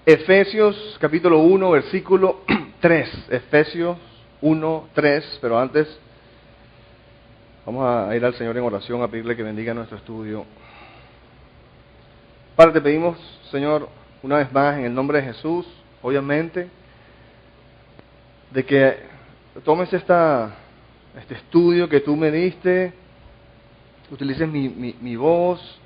Efesios capítulo 1, versículo 3. Efesios 1, 3. Pero antes vamos a ir al Señor en oración a pedirle que bendiga nuestro estudio. Padre, te pedimos, Señor, una vez más en el nombre de Jesús, obviamente, de que tomes este estudio que tú me diste, utilices mi voz,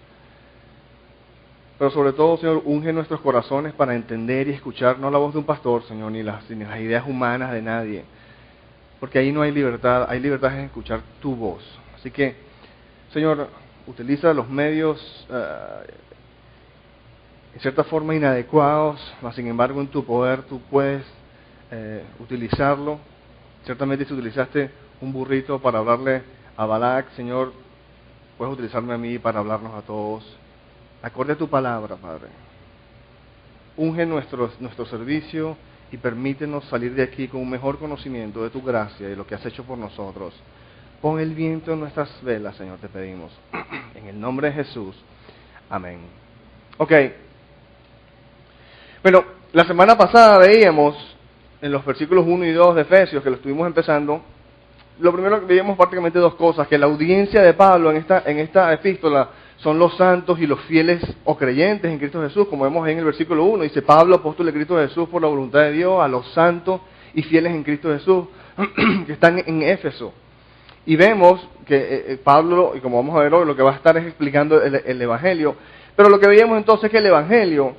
pero sobre todo, Señor, unge nuestros corazones para entender y escuchar no la voz de un pastor, Señor, ni las ideas humanas de nadie, porque ahí no hay libertad en escuchar tu voz. Así que, Señor, utiliza los medios en cierta forma inadecuados, mas sin embargo en tu poder tú puedes utilizarlo. Ciertamente si utilizaste un burrito para hablarle a Balac, Señor, puedes utilizarme a mí para hablarnos a todos. Acorde a tu palabra, Padre. Unge nuestro servicio y permítenos salir de aquí con un mejor conocimiento de tu gracia y de lo que has hecho por nosotros. Pon el viento en nuestras velas, Señor, te pedimos. En el nombre de Jesús. Amén. Ok. Bueno, la semana pasada veíamos en los versículos 1 y 2 de Efesios, que lo estuvimos empezando, lo primero que veíamos prácticamente dos cosas, que la audiencia de Pablo en esta epístola son los santos y los fieles o creyentes en Cristo Jesús, como vemos en el versículo 1, dice Pablo, apóstol de Cristo Jesús, por la voluntad de Dios, a los santos y fieles en Cristo Jesús, que están en Éfeso. Y vemos que Pablo, y como vamos a ver hoy, lo que va a estar es explicando el Evangelio, pero lo que veíamos entonces es que el Evangelio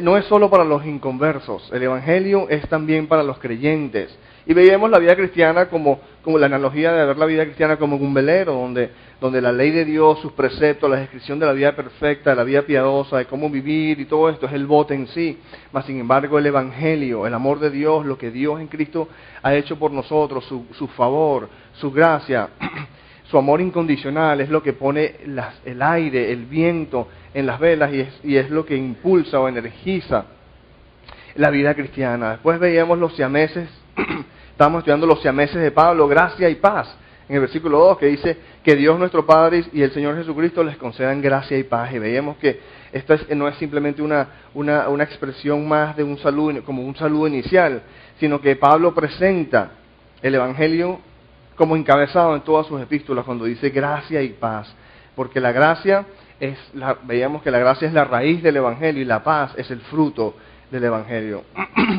no es solo para los inconversos, el Evangelio es también para los creyentes. Y veíamos la vida cristiana como la analogía de ver la vida cristiana como un velero, donde la ley de Dios, sus preceptos, la descripción de la vida perfecta, de la vida piadosa, de cómo vivir y todo esto es el bote en sí. Mas sin embargo el Evangelio, el amor de Dios, lo que Dios en Cristo ha hecho por nosotros, su favor, su gracia, su amor incondicional es lo que pone el aire, el viento en las velas y es lo que impulsa o energiza la vida cristiana. Después veíamos los siameses, estábamos estudiando los siameses de Pablo, gracia y paz, en el versículo 2 que dice que Dios nuestro Padre y el Señor Jesucristo les concedan gracia y paz. Y veíamos que esto no es simplemente una expresión más de un saludo, como un saludo inicial, sino que Pablo presenta el Evangelio como encabezado en todas sus epístolas cuando dice gracia y paz, porque la gracia veíamos que la gracia es la raíz del Evangelio y la paz es el fruto del Evangelio.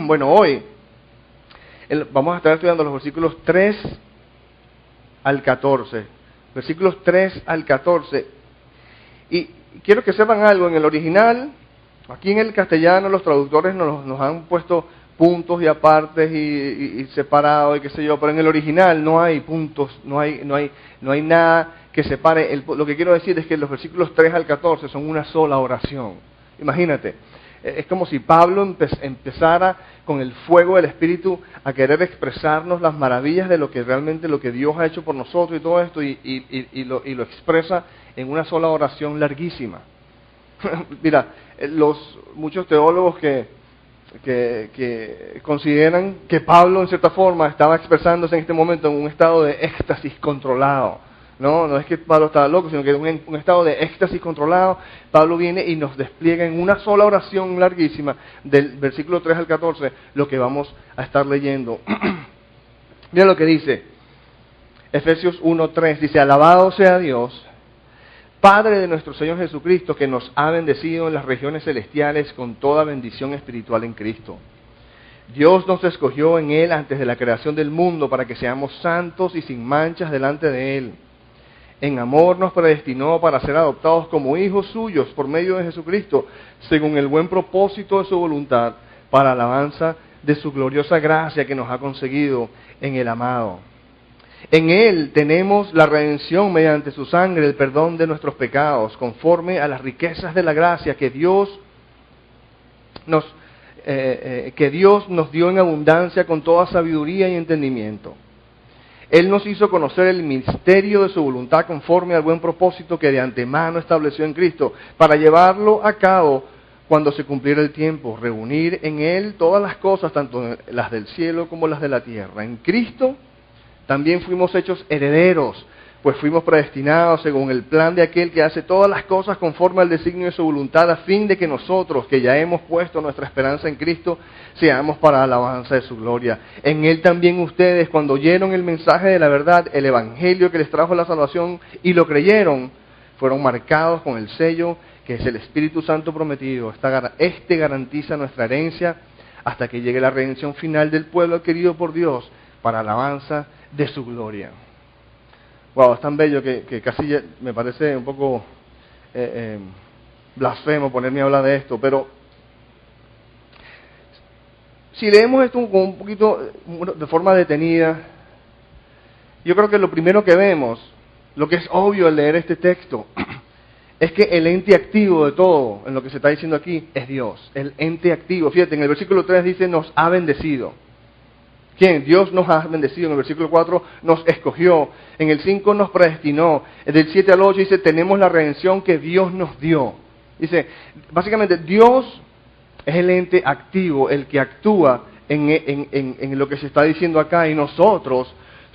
Bueno, hoy vamos a estar estudiando los versículos 3 al 14. Versículos 3 al 14. Y quiero que sepan algo, en el original, aquí en el castellano los traductores nos han puesto puntos y apartes y separados y qué sé yo, pero en el original no hay puntos, no hay nada que separe. Lo que quiero decir es que los versículos 3 al 14 son una sola oración. Imagínate, es como si Pablo empezara con el fuego del Espíritu a querer expresarnos las maravillas de lo que Dios ha hecho por nosotros y todo esto, y lo expresa en una sola oración larguísima. Mira, muchos teólogos que consideran que Pablo en cierta forma estaba expresándose en este momento en un estado de éxtasis controlado. No es que Pablo estaba loco, sino que en un estado de éxtasis controlado, Pablo viene y nos despliega en una sola oración larguísima, del versículo 3 al 14, lo que vamos a estar leyendo. Mira lo que dice, Efesios 1:3, dice, alabado sea Dios, Padre de nuestro Señor Jesucristo, que nos ha bendecido en las regiones celestiales con toda bendición espiritual en Cristo. Dios nos escogió en Él antes de la creación del mundo para que seamos santos y sin manchas delante de Él. En amor nos predestinó para ser adoptados como hijos suyos por medio de Jesucristo, según el buen propósito de su voluntad, para alabanza de su gloriosa gracia que nos ha conseguido en el amado. En Él tenemos la redención mediante su sangre, el perdón de nuestros pecados, conforme a las riquezas de la gracia que Dios nos dio en abundancia con toda sabiduría y entendimiento. Él nos hizo conocer el misterio de su voluntad conforme al buen propósito que de antemano estableció en Cristo, para llevarlo a cabo cuando se cumpliera el tiempo, reunir en Él todas las cosas, tanto las del cielo como las de la tierra. En Cristo también fuimos hechos herederos, pues fuimos predestinados según el plan de aquel que hace todas las cosas conforme al designio de su voluntad, a fin de que nosotros, que ya hemos puesto nuestra esperanza en Cristo, seamos para alabanza de su gloria. En Él también ustedes, cuando oyeron el mensaje de la verdad, el evangelio que les trajo la salvación, y lo creyeron, fueron marcados con el sello que es el Espíritu Santo prometido. Este garantiza nuestra herencia hasta que llegue la redención final del pueblo adquirido por Dios para alabanza de su gloria. Wow, es tan bello que casi me parece un poco blasfemo ponerme a hablar de esto, pero si leemos esto con un poquito de forma detenida, yo creo que lo primero que vemos, lo que es obvio al leer este texto, es que el ente activo de todo, en lo que se está diciendo aquí, es Dios. El ente activo. Fíjate, en el versículo 3 dice, nos ha bendecido. ¿Quién? Dios nos ha bendecido. En el versículo 4 nos escogió. En el 5 nos predestinó. Del 7 al 8 dice, tenemos la redención que Dios nos dio. Dice, básicamente, Dios es el ente activo, el que actúa en lo que se está diciendo acá, y nosotros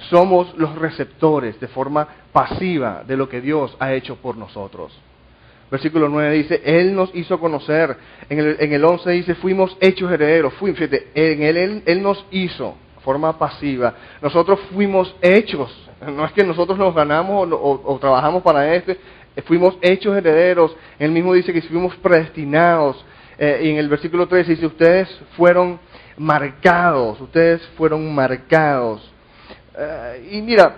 somos los receptores de forma pasiva de lo que Dios ha hecho por nosotros. Versículo 9 dice, Él nos hizo conocer. En el 11 dice, fuimos hechos herederos. Fíjate, Él nos hizo de forma pasiva. Nosotros fuimos hechos. No es que nosotros nos ganamos o trabajamos para fuimos hechos herederos. Él mismo dice que fuimos predestinados. Y en el versículo 13 dice, ustedes fueron marcados. Y mira,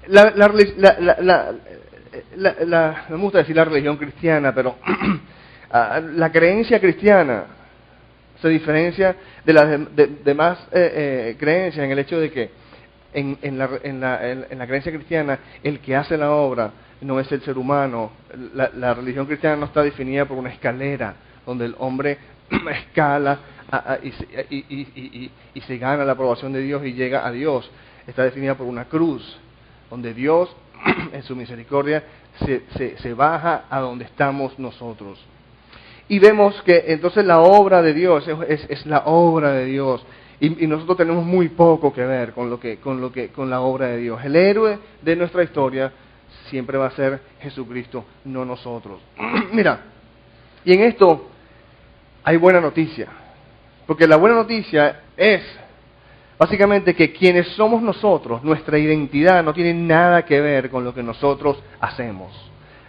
no me gusta decir la religión cristiana, pero la creencia cristiana se diferencia de las demás creencias en el hecho de que en la creencia cristiana el que hace la obra no es el ser humano. La religión cristiana no está definida por una escalera donde el hombre escala y se gana la aprobación de Dios y llega a Dios. Está definida por una cruz donde Dios en su misericordia se baja a donde estamos nosotros. Y vemos que entonces la obra de Dios es la obra de Dios, y nosotros tenemos muy poco que ver con la obra de Dios. El héroe de nuestra historia siempre va a ser Jesucristo, no nosotros. Mira, y en esto hay buena noticia, porque la buena noticia es básicamente que quienes somos nosotros, nuestra identidad no tiene nada que ver con lo que nosotros hacemos.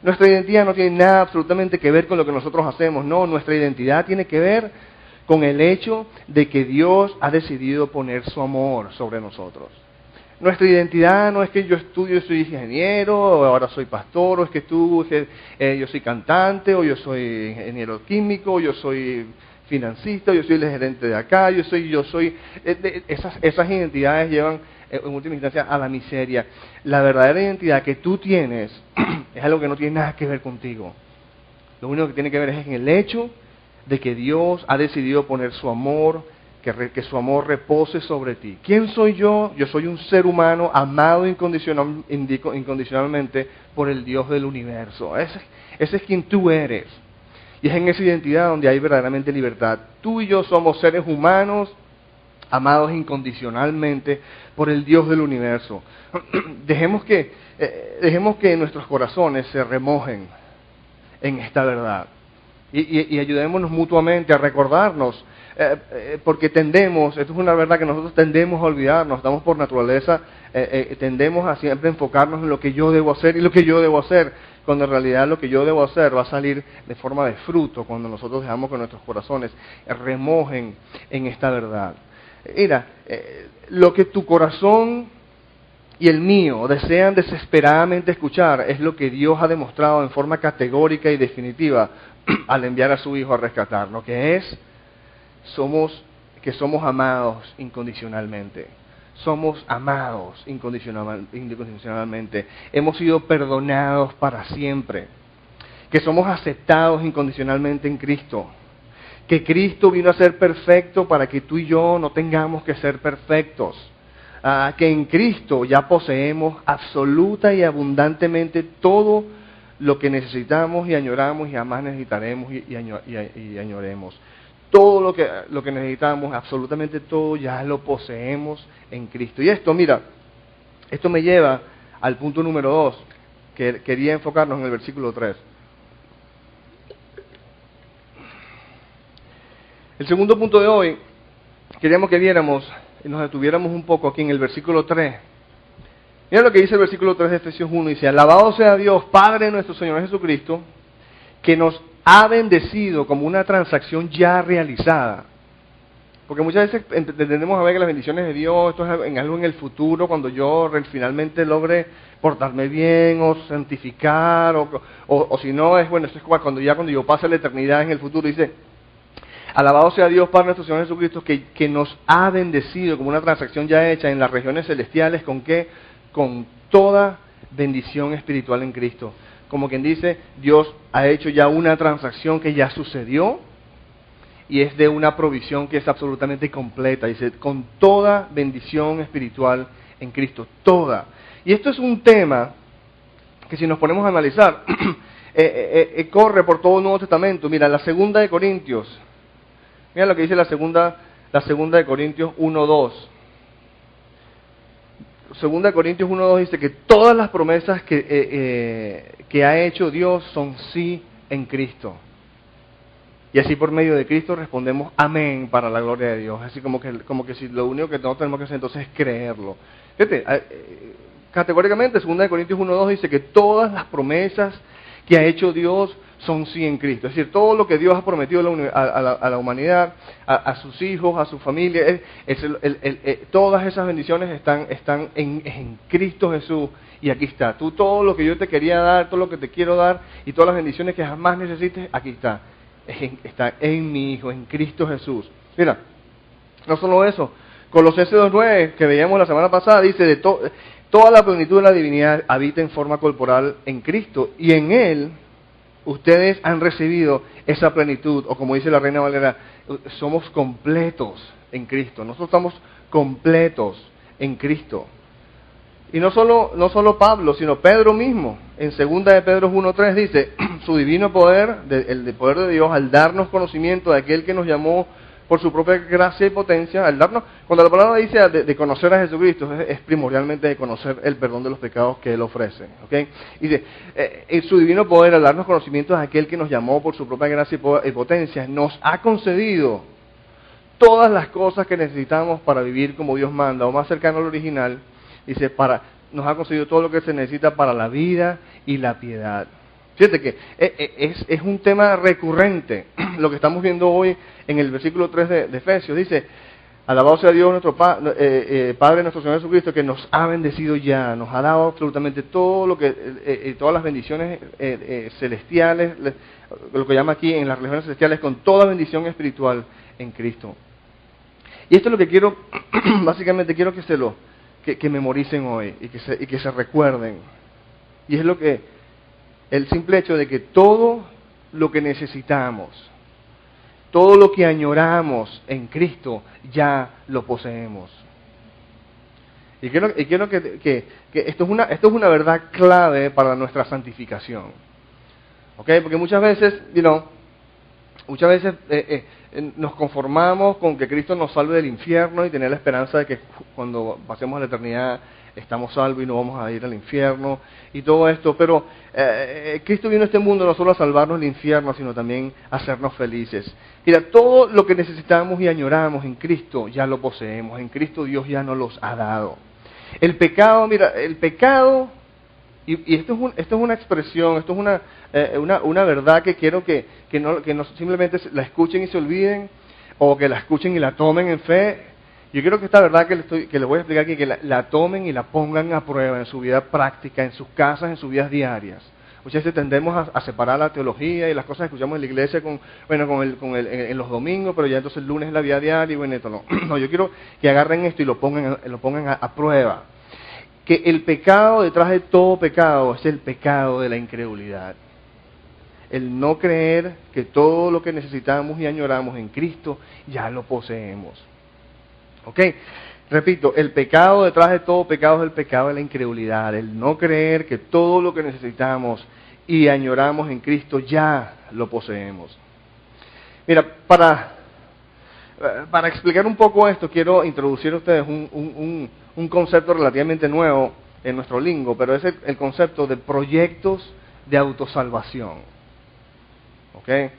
Nuestra identidad no tiene nada absolutamente que ver con lo que nosotros hacemos. No, nuestra identidad tiene que ver con el hecho de que Dios ha decidido poner su amor sobre nosotros. Nuestra identidad no es que yo estudio y soy ingeniero, o ahora soy pastor, o es que yo soy cantante, o yo soy ingeniero químico, o yo soy financista, yo soy el gerente de acá, esas identidades llevan en última instancia a la miseria. La verdadera identidad que tú tienes es algo que no tiene nada que ver contigo. Lo único que tiene que ver es en el hecho de que Dios ha decidido poner su amor, que su amor repose sobre ti. ¿Quién soy yo? Yo soy un ser humano amado incondicionalmente por el Dios del universo. Ese es quien tú eres. Y es en esa identidad donde hay verdaderamente libertad. Tú y yo somos seres humanos amados incondicionalmente por el Dios del universo. Dejemos que nuestros corazones se remojen en esta verdad. Y ayudémonos mutuamente a recordarnos, porque esto es una verdad que nosotros tendemos a olvidarnos, estamos por naturaleza, tendemos a siempre enfocarnos en lo que yo debo hacer y lo que yo debo hacer, cuando en realidad lo que yo debo hacer va a salir de forma de fruto cuando nosotros dejamos que nuestros corazones remojen en esta verdad. Mira, lo que tu corazón y el mío desean desesperadamente escuchar es lo que Dios ha demostrado en forma categórica y definitiva al enviar a su Hijo a rescatarnos, que somos amados incondicionalmente. Somos amados incondicionalmente. Hemos sido perdonados para siempre. Que somos aceptados incondicionalmente en Cristo. Que Cristo vino a ser perfecto para que tú y yo no tengamos que ser perfectos. Que en Cristo ya poseemos absoluta y abundantemente todo lo que necesitamos y añoramos y jamás necesitaremos y añoremos. Todo lo que necesitamos, absolutamente todo, ya lo poseemos en Cristo. Y esto, mira, esto me lleva al punto número 2, que quería enfocarnos en el versículo 3. El segundo punto de hoy, queríamos que viéramos y nos detuviéramos un poco aquí en el versículo 3. Mira lo que dice el versículo 3 de Efesios 1, dice: alabado sea Dios, Padre de nuestro Señor Jesucristo, que nos ha bendecido como una transacción ya realizada. Porque muchas veces tendemos a ver que las bendiciones de Dios, esto es algo en el futuro, cuando yo finalmente logre portarme bien o santificar, o si no, es bueno, esto es cuando yo pase la eternidad en el futuro. Dice: alabado sea Dios, Padre nuestro Señor Jesucristo, que nos ha bendecido como una transacción ya hecha en las regiones celestiales. ¿Con qué? Con toda bendición espiritual en Cristo. Como quien dice, Dios ha hecho ya una transacción que ya sucedió y es de una provisión que es absolutamente completa. Dice, con toda bendición espiritual en Cristo, toda. Y esto es un tema que si nos ponemos a analizar, corre por todo el Nuevo Testamento. Mira, la segunda de Corintios, mira lo que dice la segunda de Corintios 1:2. Segunda de Corintios 1:2 dice que todas las promesas que ha hecho Dios son sí en Cristo. Y así por medio de Cristo respondemos amén para la gloria de Dios. Así como que si lo único que nosotros tenemos que hacer entonces es creerlo. Fíjate, categóricamente, segunda de Corintios 1:2 dice que todas las promesas que ha hecho Dios son sí en Cristo. Es decir, todo lo que Dios ha prometido a la humanidad, a sus hijos, a su familia, todas esas bendiciones están en Cristo Jesús. Y aquí está. Tú, todo lo que yo te quería dar, todo lo que te quiero dar y todas las bendiciones que jamás necesites, aquí está. Está en mi Hijo, en Cristo Jesús. Mira, no solo eso. Colosenses 2:9, que veíamos la semana pasada, dice: toda la plenitud de la divinidad habita en forma corporal en Cristo, y en Él ustedes han recibido esa plenitud, o como dice la Reina Valera, somos completos en Cristo. Nosotros estamos completos en Cristo. Y no solo Pablo, sino Pedro mismo, en 2 de Pedro 1:3 dice: su divino poder, el poder de Dios, al darnos conocimiento de aquel que nos llamó por su propia gracia y potencia, al darnos, cuando la palabra dice de conocer a Jesucristo, es primordialmente de conocer el perdón de los pecados que Él ofrece. ¿Okay? Dice, en su divino poder, al darnos conocimiento de aquel que nos llamó por su propia gracia y potencia, nos ha concedido todas las cosas que necesitamos para vivir como Dios manda, o más cercano al original. Dice, nos ha concedido todo lo que se necesita para la vida y la piedad. Fíjate que es un tema recurrente lo que estamos viendo hoy en el versículo 3 de Efesios. Dice: alabado sea Dios nuestro Padre nuestro Señor Jesucristo, que nos ha bendecido ya, nos ha dado absolutamente todo lo que todas las bendiciones celestiales, lo que llama aquí en las regiones celestiales, con toda bendición espiritual en Cristo. Y esto es lo que quiero, básicamente quiero que memoricen hoy y que se recuerden. Y es el simple hecho de que todo lo que necesitamos, todo lo que añoramos en Cristo, ya lo poseemos. Y quiero que esto es una verdad clave para nuestra santificación. ¿Ok? Porque muchas veces, nos conformamos con que Cristo nos salve del infierno y tener la esperanza de que cuando pasemos la eternidad estamos salvos y no vamos a ir al infierno y todo esto. Pero Cristo vino a este mundo no solo a salvarnos del infierno, sino también a hacernos felices. Mira, todo lo que necesitamos y añoramos en Cristo ya lo poseemos. En Cristo Dios ya nos los ha dado. El pecado, y esto es una expresión, esto es una verdad que quiero que no simplemente la escuchen y se olviden, o que la escuchen y la tomen en fe. Yo quiero que esta verdad que les voy a explicar aquí, que la tomen y la pongan a prueba en su vida práctica, en sus casas, en sus vidas diarias. Muchas veces tendemos a separar la teología y las cosas que escuchamos en la iglesia en los domingos, pero ya entonces el lunes es la vida diaria y bueno, esto no. No, yo quiero que agarren esto y lo pongan a prueba. Que el pecado, detrás de todo pecado, es el pecado de la incredulidad. El no creer que todo lo que necesitamos y añoramos en Cristo ya lo poseemos. ¿Ok? Repito, el pecado, detrás de todo pecado, es el pecado de la incredulidad. El no creer que todo lo que necesitamos y añoramos en Cristo ya lo poseemos. Mira, para explicar un poco esto, quiero introducir a ustedes un concepto relativamente nuevo en nuestro lingo, pero es el concepto de proyectos de autosalvación. ¿Ok? ¿Qué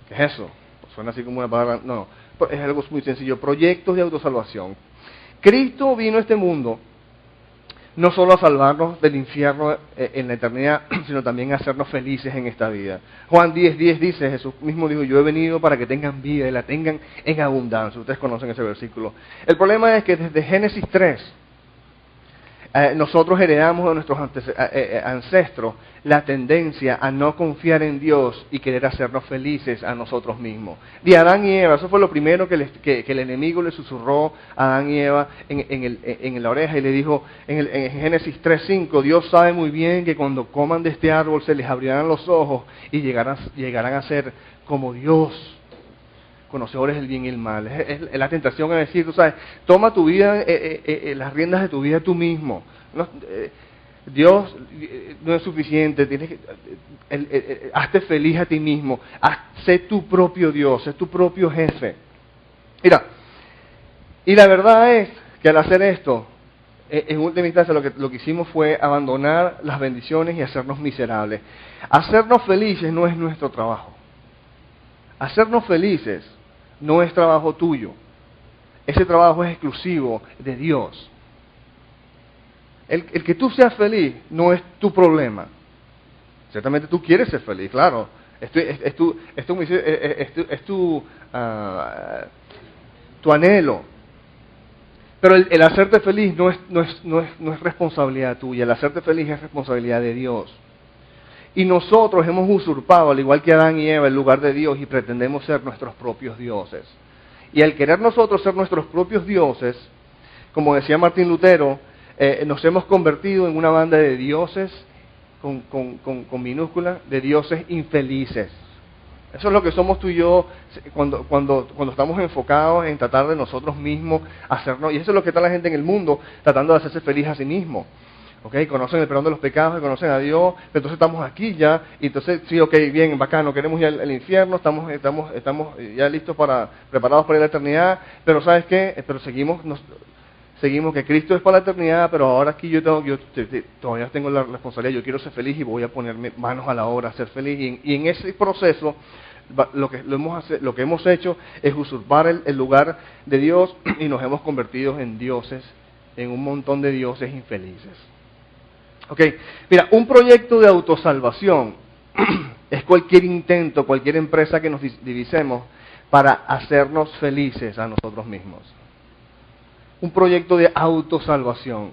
es eso? Pues suena así como una palabra, no, es algo muy sencillo, proyectos de autosalvación. Cristo vino a este mundo no solo a salvarnos del infierno en la eternidad, sino también a hacernos felices en esta vida. Juan 10:10 dice, Jesús mismo dijo, yo he venido para que tengan vida y la tengan en abundancia. Ustedes conocen ese versículo. El problema es que desde Génesis 3, nosotros heredamos de nuestros ancestros la tendencia a no confiar en Dios y querer hacernos felices a nosotros mismos. De Adán y Eva, eso fue lo primero que el enemigo le susurró a Adán y Eva en la oreja y le dijo en Génesis 3:5, Dios sabe muy bien que cuando coman de este árbol se les abrirán los ojos y llegarán a ser como Dios, conocedores del bien y el mal. Es la tentación es decir, tú sabes, toma tu vida, las riendas de tu vida tú mismo. Dios no es suficiente, tienes que, hazte feliz a ti mismo, sé tu propio Dios, sé tu propio jefe. Mira, y la verdad es que al hacer esto, en última instancia lo que hicimos fue abandonar las bendiciones y hacernos miserables. Hacernos felices no es nuestro trabajo. Hacernos felices no es trabajo tuyo. Ese trabajo es exclusivo de Dios. El que tú seas feliz no es tu problema. Ciertamente tú quieres ser feliz, claro. Es tu anhelo. Pero el hacerte feliz no es responsabilidad tuya. El hacerte feliz es responsabilidad de Dios. Y nosotros hemos usurpado, al igual que Adán y Eva, el lugar de Dios y pretendemos ser nuestros propios dioses. Y al querer nosotros ser nuestros propios dioses, como decía Martín Lutero, nos hemos convertido en una banda de dioses, con minúscula, de dioses infelices. Eso es lo que somos tú y yo cuando estamos enfocados en tratar de nosotros mismos hacernos, y eso es lo que está la gente en el mundo, tratando de hacerse feliz a sí mismo. Okay, conocen el perdón de los pecados, conocen a Dios, pero entonces estamos aquí ya, y entonces sí, ok, bien, bacano, queremos ir al infierno, estamos ya listos preparados para ir a la eternidad, pero ¿sabes qué? Pero seguimos que Cristo es para la eternidad, pero ahora aquí yo todavía tengo la responsabilidad, yo quiero ser feliz y voy a ponerme manos a la obra, a ser feliz, y en ese proceso lo que hemos hecho es usurpar el lugar de Dios y nos hemos convertido en dioses, en un montón de dioses infelices. Ok, mira, un proyecto de autosalvación es cualquier intento, cualquier empresa que nos divisemos para hacernos felices a nosotros mismos. Un proyecto de autosalvación.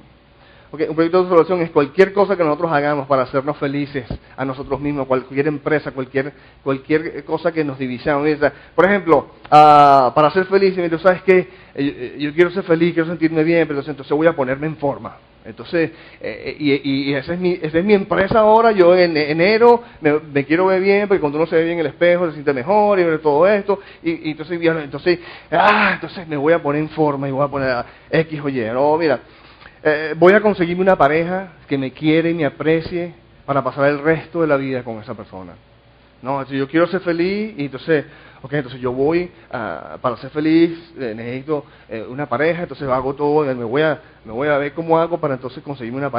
Okay, un proyecto de autosalvación es cualquier cosa que nosotros hagamos para hacernos felices a nosotros mismos, cualquier empresa, cualquier cosa que nos divisamos. Por ejemplo, para ser feliz, tú sabes que yo quiero ser feliz, quiero sentirme bien, pero entonces voy a ponerme en forma. Entonces, y esa es mi empresa ahora. Yo en enero me quiero ver bien, porque cuando uno se ve bien en el espejo se siente mejor y ver todo esto. Y entonces me voy a poner en forma y voy a poner X o Y. No, mira, voy a conseguirme una pareja que me quiere y me aprecie para pasar el resto de la vida con esa persona. No, si yo quiero ser feliz, y entonces yo voy, para ser feliz, necesito una pareja, entonces hago todo, me voy a ver cómo hago para entonces conseguirme una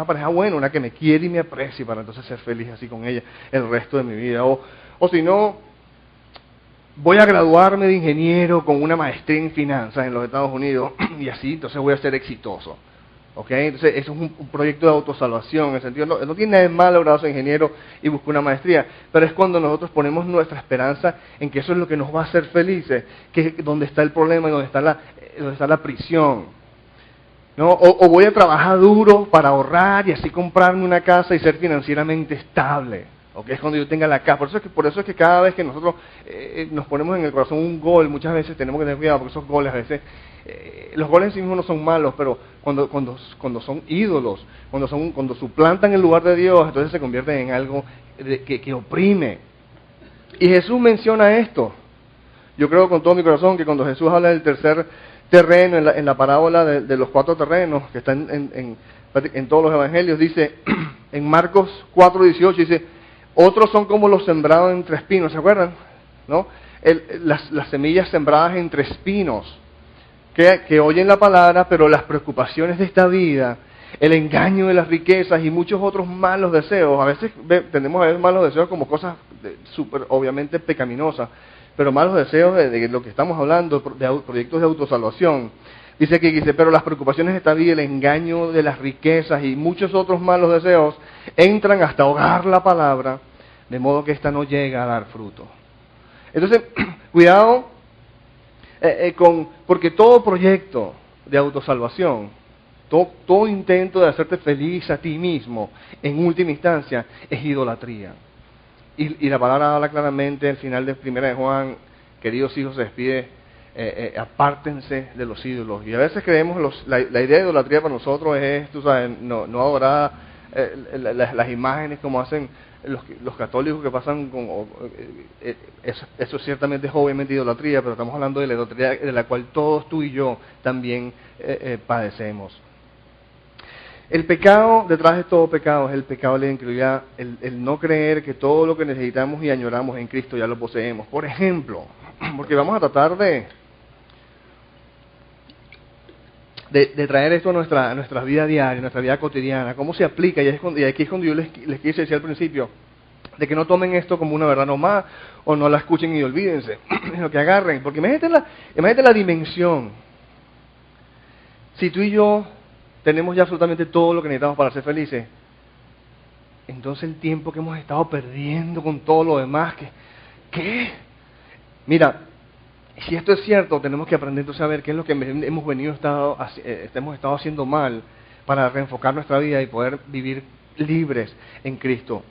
pareja buena, una que me quiere y me aprecie, para entonces ser feliz así con ella el resto de mi vida. O si no, voy a graduarme de ingeniero con una maestría en finanzas en los Estados Unidos, y así entonces voy a ser exitoso. Okay, entonces eso es un proyecto de autosalvación, en el sentido, no tiene nada de malo graduarse de ingeniero y buscar una maestría, pero es cuando nosotros ponemos nuestra esperanza en que eso es lo que nos va a hacer felices, que es donde está el problema y donde está la prisión. ¿No? O voy a trabajar duro para ahorrar y así comprarme una casa y ser financieramente estable. Okay, es cuando yo tenga la casa. Por eso es que cada vez que nosotros nos ponemos en el corazón un gol, muchas veces tenemos que tener cuidado, porque esos goles a veces, los goles en sí mismos no son malos, pero cuando son ídolos, cuando suplantan el lugar de Dios, entonces se convierten en algo que oprime. Y Jesús menciona esto. Yo creo con todo mi corazón que cuando Jesús habla del tercer terreno, en la parábola de los 4 terrenos, que están en todos los evangelios, dice, en Marcos 4:18, dice, otros son como los sembrados entre espinos, ¿se acuerdan? ¿No? Las semillas sembradas entre espinos, que oyen la palabra, pero las preocupaciones de esta vida el engaño de las riquezas y muchos otros malos deseos. A veces tendemos a ver malos deseos como cosas súper obviamente pecaminosas, pero malos deseos de lo que estamos hablando, de proyectos de autosalvación. Dice aquí, dice, pero las preocupaciones de esta vida, el engaño de las riquezas y muchos otros malos deseos entran hasta ahogar la palabra, de modo que ésta no llega a dar fruto. Entonces, cuidado porque todo proyecto de autosalvación, todo intento de hacerte feliz a ti mismo, en última instancia, es idolatría. Y la palabra habla claramente al final de 1 de Juan, queridos hijos, se despide, apártense de los ídolos. Y a veces creemos, la idea de idolatría para nosotros es, tú sabes, no adorar las imágenes como hacen los católicos que pasan con... eso ciertamente es obviamente idolatría, pero estamos hablando de la idolatría de la cual todos tú y yo también padecemos. El pecado, detrás de todo pecado, es el pecado de la incredulidad, el no creer que todo lo que necesitamos y añoramos en Cristo ya lo poseemos. Por ejemplo, porque vamos a tratar de traer esto a nuestra vida diaria, a nuestra vida cotidiana, cómo se aplica, y aquí es cuando yo les quise decir al principio, de que no tomen esto como una verdad nomás, o no la escuchen y olvídense, sino que agarren, porque imagínate la dimensión. Si tú y yo tenemos ya absolutamente todo lo que necesitamos para ser felices, entonces el tiempo que hemos estado perdiendo con todo lo demás, ¿qué? Mira, si esto es cierto, tenemos que aprender entonces a ver qué es lo que hemos estado haciendo mal para reenfocar nuestra vida y poder vivir libres en Cristo.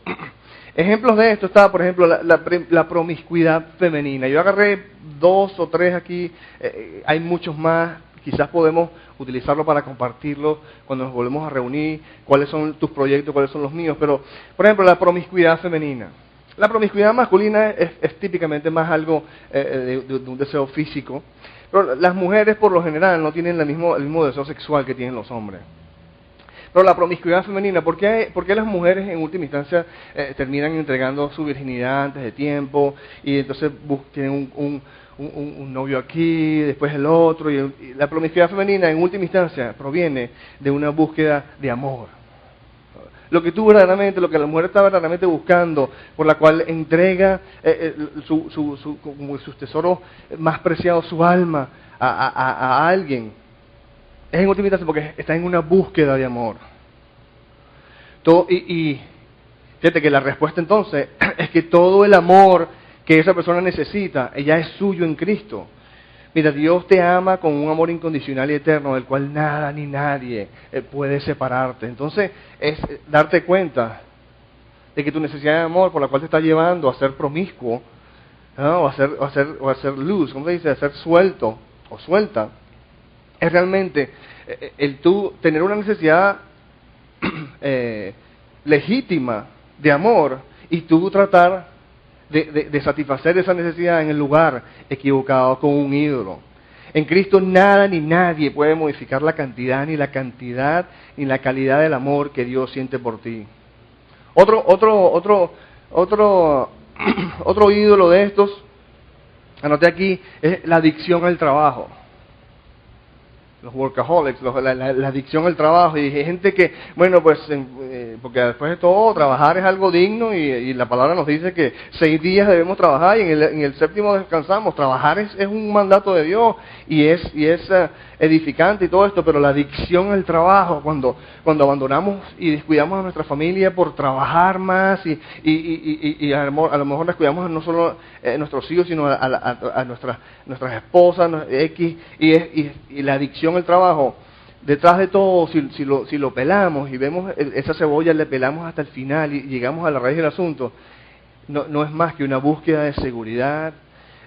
Ejemplos de esto está, por ejemplo, la promiscuidad femenina. Yo agarré 2 o 3 aquí, hay muchos más. Quizás podemos utilizarlo para compartirlo cuando nos volvemos a reunir, cuáles son tus proyectos, cuáles son los míos. Pero, por ejemplo, la promiscuidad femenina. La promiscuidad masculina es típicamente más algo de un deseo físico, pero las mujeres por lo general no tienen el mismo deseo sexual que tienen los hombres. Pero la promiscuidad femenina, ¿por qué las mujeres en última instancia terminan entregando su virginidad antes de tiempo y entonces tienen un novio aquí, después el otro? Y la promiscuidad femenina en última instancia proviene de una búsqueda de amor. Lo que la mujer está verdaderamente buscando, por la cual entrega como sus tesoros más preciados, su alma a alguien, es en última instancia porque está en una búsqueda de amor. Y fíjate que la respuesta entonces es que todo el amor que esa persona necesita, ella es suyo en Cristo. Mira, Dios te ama con un amor incondicional y eterno, del cual nada ni nadie puede separarte. Entonces, es darte cuenta de que tu necesidad de amor, por la cual te está llevando a ser promiscuo, ¿no? o a ser loose, ¿cómo se dice? A ser suelto o suelta, es realmente el tú tener una necesidad legítima de amor y tú tratar de satisfacer esa necesidad en el lugar equivocado con un ídolo. En Cristo nada ni nadie puede modificar la cantidad ni la calidad del amor que Dios siente por ti. Otro ídolo de estos, anoté aquí, es la adicción al trabajo. Los workaholics, la adicción al trabajo, y hay gente que, bueno, pues, porque después de todo, trabajar es algo digno, y la palabra nos dice que 6 días debemos trabajar, y en el 7º descansamos. Trabajar es un mandato de Dios, y es edificante y todo esto, pero la adicción al trabajo, cuando abandonamos y descuidamos a nuestra familia por trabajar más, y a lo mejor descuidamos no solo a nuestros hijos, sino a nuestras esposas, y la adicción al trabajo, detrás de todo, si lo pelamos y vemos esa cebolla, le pelamos hasta el final y llegamos a la raíz del asunto, no es más que una búsqueda de seguridad,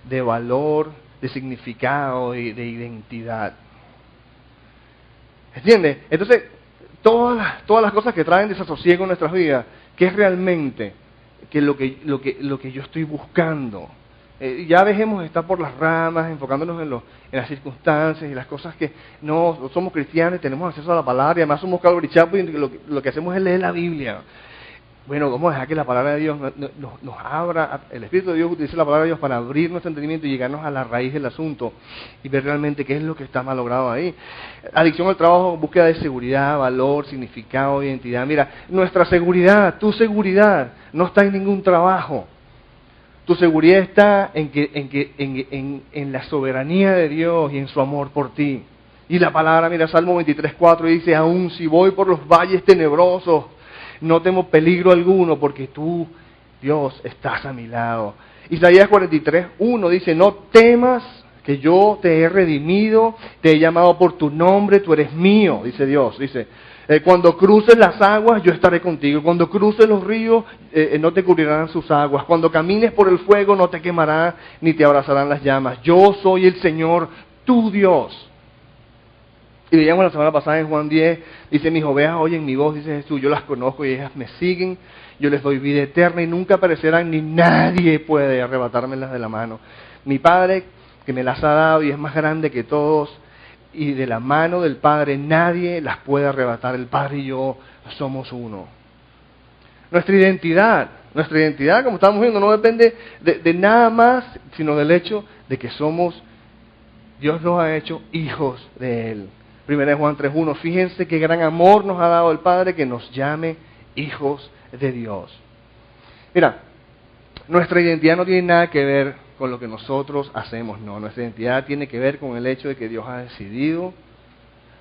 de valor, de significado y de identidad. ¿Entiendes? Entonces, todas las cosas que traen desasosiego en nuestras vidas, ¿qué es realmente lo que yo estoy buscando? Ya dejemos de estar por las ramas, enfocándonos en las circunstancias y las cosas que no somos cristianos y tenemos acceso a la palabra, y además somos Calvary Chapel y lo que hacemos es leer la Biblia. Bueno, vamos a dejar que la palabra de Dios nos abra, el Espíritu de Dios utiliza la palabra de Dios para abrir nuestro entendimiento y llegarnos a la raíz del asunto y ver realmente qué es lo que está mal logrado ahí. Adicción al trabajo, búsqueda de seguridad, valor, significado, identidad. Mira, nuestra seguridad, tu seguridad, no está en ningún trabajo. Tu seguridad está en la soberanía de Dios y en su amor por ti. Y la palabra, mira, Salmo 23:4 dice, aun si voy por los valles tenebrosos, no temo peligro alguno porque tú, Dios, estás a mi lado. Isaías 43:1 dice, no temas que yo te he redimido, te he llamado por tu nombre, tú eres mío, dice Dios. Dice, cuando cruces las aguas, yo estaré contigo. Cuando cruces los ríos, no te cubrirán sus aguas. Cuando camines por el fuego, no te quemará, ni te abrazarán las llamas. Yo soy el Señor, tu Dios. Y veíamos la semana pasada en Juan 10, dice, mis ovejas oyen mi voz, dice Jesús, yo las conozco y ellas me siguen, yo les doy vida eterna y nunca perecerán, ni nadie puede arrebatármelas de la mano. Mi Padre, que me las ha dado y es más grande que todos, y de la mano del Padre nadie las puede arrebatar, el Padre y yo somos uno. Nuestra identidad, como estamos viendo, no depende de nada más, sino del hecho de que Dios nos ha hecho hijos de Él. 1 Juan 3:1, fíjense qué gran amor nos ha dado el Padre que nos llame hijos de Dios. Mira, nuestra identidad no tiene nada que ver con lo que nosotros hacemos, no. Nuestra identidad tiene que ver con el hecho de que Dios ha decidido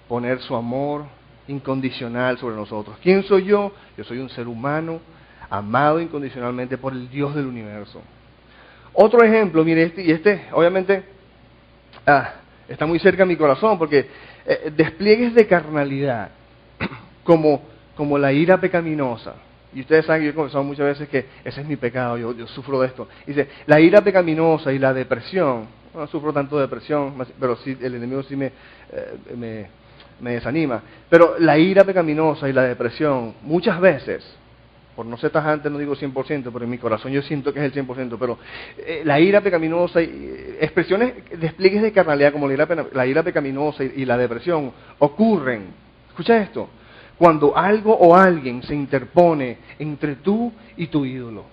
poner su amor incondicional sobre nosotros. ¿Quién soy yo? Yo soy un ser humano amado incondicionalmente por el Dios del universo. Otro ejemplo, mire, este obviamente está muy cerca de mi corazón porque despliegues de carnalidad como la ira pecaminosa. Y ustedes saben que yo he conversado muchas veces que ese es mi pecado, yo sufro de esto. Dice, la ira pecaminosa y la depresión, no sufro tanto de depresión, pero sí, el enemigo sí me desanima. Pero la ira pecaminosa y la depresión, muchas veces, por no ser tajante no digo 100%, pero en mi corazón yo siento que es el 100%, pero la ira pecaminosa, expresiones, despliegues de carnalidad como la ira pecaminosa y la depresión ocurren, escucha esto, cuando algo o alguien se interpone entre tú y tu ídolo.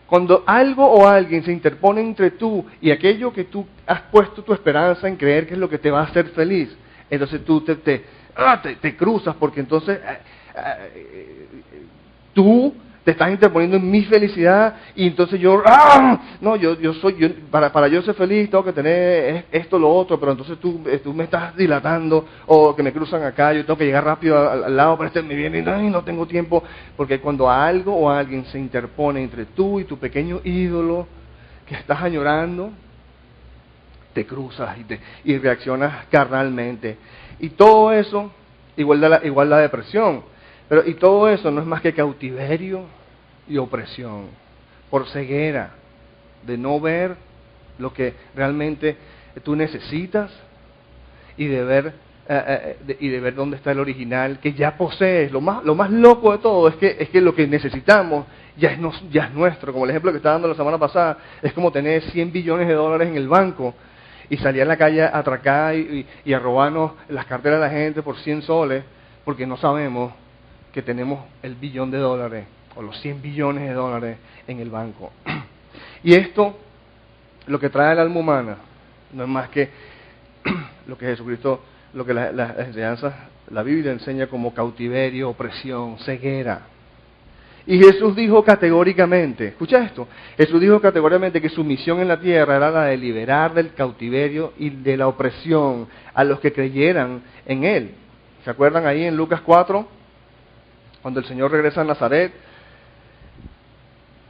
Cuando algo o alguien se interpone entre tú y aquello que tú has puesto tu esperanza en creer que es lo que te va a hacer feliz, entonces tú te cruzas porque entonces tú te estás interponiendo en mi felicidad y entonces para yo ser feliz tengo que tener esto, lo otro, pero entonces tú me estás dilatando o que me cruzan acá, yo tengo que llegar rápido al lado para este me viene y no tengo tiempo, porque cuando algo o alguien se interpone entre tú y tu pequeño ídolo que estás añorando, te cruzas y reaccionas carnalmente. Y todo eso, igual la depresión, y todo eso no es más que cautiverio y opresión, por ceguera, de no ver lo que realmente tú necesitas y de ver dónde está el original que ya posees. Lo más loco de todo es que lo que necesitamos ya es nuestro. Como el ejemplo que estaba dando la semana pasada, es como tener $100 billones en el banco y salir a la calle a atracar y a robarnos las carteras de la gente por 100 soles, porque no sabemos que tenemos el $1 billón o los $100 billones en el banco. Y esto, lo que trae el alma humana, no es más que lo que Jesucristo, lo que las enseñanzas, la Biblia enseña como cautiverio, opresión, ceguera. Y Jesús dijo categóricamente, escucha esto, Jesús dijo categóricamente que su misión en la tierra era la de liberar del cautiverio y de la opresión a los que creyeran en Él. ¿Se acuerdan ahí en Lucas 4? Cuando el Señor regresa a Nazaret,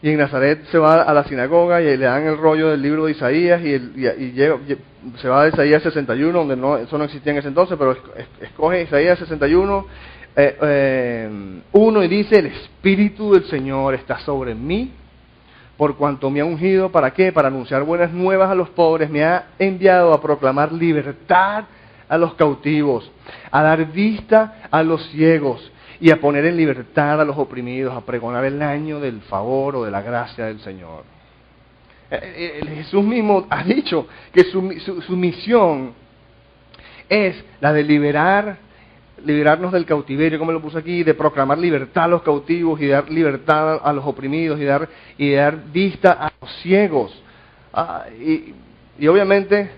y en Nazaret se va a la sinagoga y le dan el rollo del libro de Isaías se va a Isaías 61, donde eso no existía en ese entonces, pero escoge Isaías 61, 1 y dice, el Espíritu del Señor está sobre mí, por cuanto me ha ungido, ¿para qué? Para anunciar buenas nuevas a los pobres, me ha enviado a proclamar libertad a los cautivos, a dar vista a los ciegos, y a poner en libertad a los oprimidos, a pregonar el año del favor o de la gracia del Señor. Jesús mismo ha dicho que su misión es la de liberar liberarnos del cautiverio, como lo puse aquí, de proclamar libertad a los cautivos y dar libertad a los oprimidos y dar vista a los ciegos. Y obviamente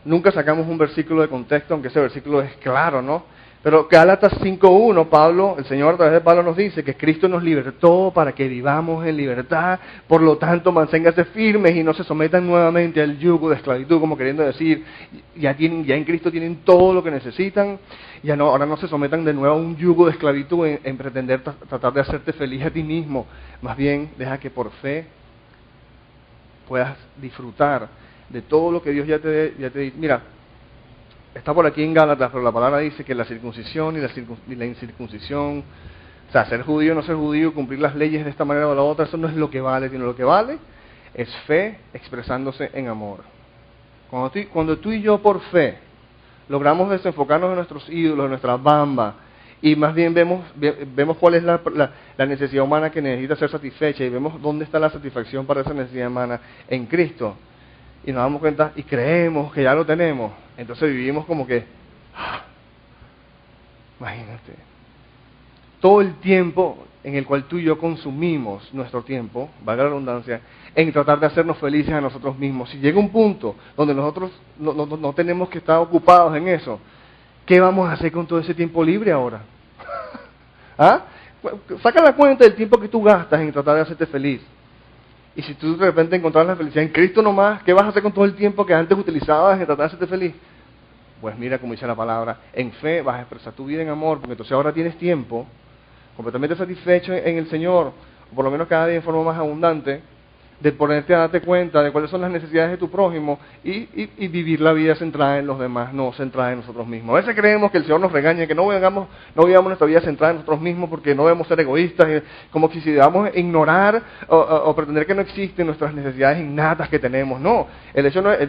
nunca sacamos un versículo de contexto, aunque ese versículo es claro, ¿no? Pero Gálatas 5.1, Pablo, el Señor a través de Pablo nos dice que Cristo nos libertó para que vivamos en libertad, por lo tanto manténganse firmes y no se sometan nuevamente al yugo de esclavitud, como queriendo decir, ya en Cristo tienen todo lo que necesitan, ahora no se sometan de nuevo a un yugo de esclavitud en pretender tratar de hacerte feliz a ti mismo, más bien deja que por fe puedas disfrutar de todo lo que Dios ya te dice. Mira, está por aquí en Gálatas, pero la palabra dice que la circuncisión y la incircuncisión, o sea, ser judío o no ser judío, cumplir las leyes de esta manera o la otra, eso no es lo que vale, sino lo que vale es fe expresándose en amor. Cuando tú y yo por fe logramos desenfocarnos de nuestros ídolos, de nuestra bamba, y más bien vemos cuál es la necesidad humana que necesita ser satisfecha, y vemos dónde está la satisfacción para esa necesidad humana en Cristo, y nos damos cuenta y creemos que ya lo tenemos, entonces vivimos como que, imagínate, todo el tiempo en el cual tú y yo consumimos nuestro tiempo, valga la redundancia, en tratar de hacernos felices a nosotros mismos. Si llega un punto donde nosotros no tenemos que estar ocupados en eso, ¿qué vamos a hacer con todo ese tiempo libre ahora? ¿Ah? Saca la cuenta del tiempo que tú gastas en tratar de hacerte feliz. Y si tú de repente encontrás la felicidad en Cristo nomás, ¿qué vas a hacer con todo el tiempo que antes utilizabas en tratar de hacerte feliz? Pues mira, como dice la palabra, en fe vas a expresar tu vida en amor, porque entonces ahora tienes tiempo completamente satisfecho en el Señor, o por lo menos cada día en forma más abundante, de ponerte a darte cuenta de cuáles son las necesidades de tu prójimo y vivir la vida centrada en los demás, no centrada en nosotros mismos. A veces creemos que el Señor nos regaña, que no vivamos nuestra vida centrada en nosotros mismos porque no debemos ser egoístas, como que si debamos ignorar o pretender que no existen nuestras necesidades innatas que tenemos. No,